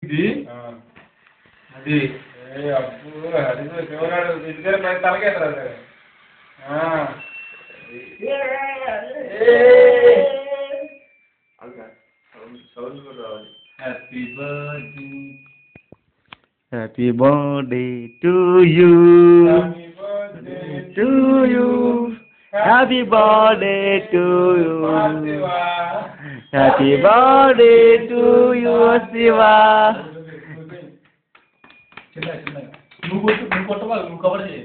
ఇది అది అప్పుడు అది శివనాడు తీసుకెళ్ళి తలకేస్తారు సరే సౌండ్ కూడా రావాలి. Happy birthday to you to you happy birthday to you happy birthday to you Shiva. నువ్వు కొట్టవాలి, నువ్వు కవర్ చేయి.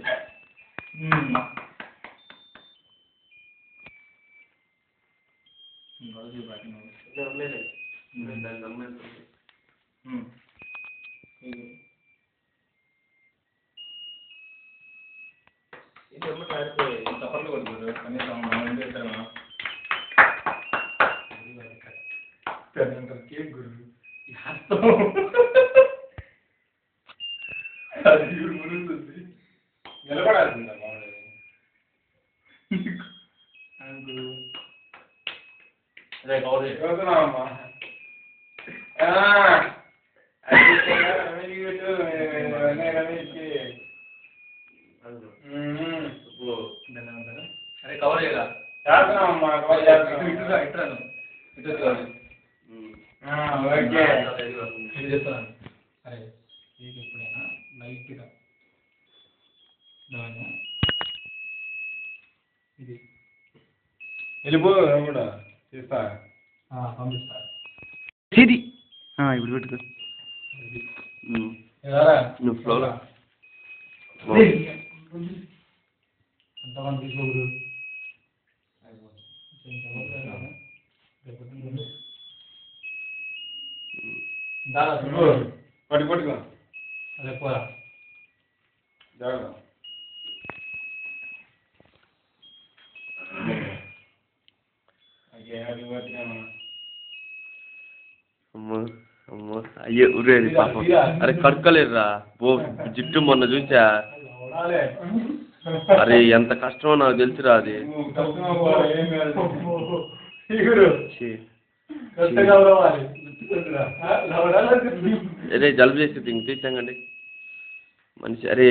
చప్పట్లు కొట్టుకోరు కనీసం కేక్ గురు అది గురుతుంది నిలబడాల్సిందా అదే కవర్ చదువుతున్నామమ్మా అరే కవర్ చేయగా చేస్తున్నామమ్మా కవర్ చేస్తున్నాను చెప్తాను. అరే కేక్ ఎప్పుడైనా లైట్గా ఇది వెళ్ళిపో కూడా చేస్తా పంపిస్తా ఇది ఇప్పుడు పెట్టుకో నువ్వు ఫ్లోలో ఎంతమంది తీసుకోకూడదు పట్టుకో అదే పోరా జాగ్రత్త. అయ్యో ఉరేది పాపం. అరే కడుక్కలేదురా ఓ జిట్టు మొన్న చూసా. అరే ఎంత కష్టమో నాకు తెలుసురా అది. అరే జలుబు చేసి తీసాంగండి మనిషి. అరే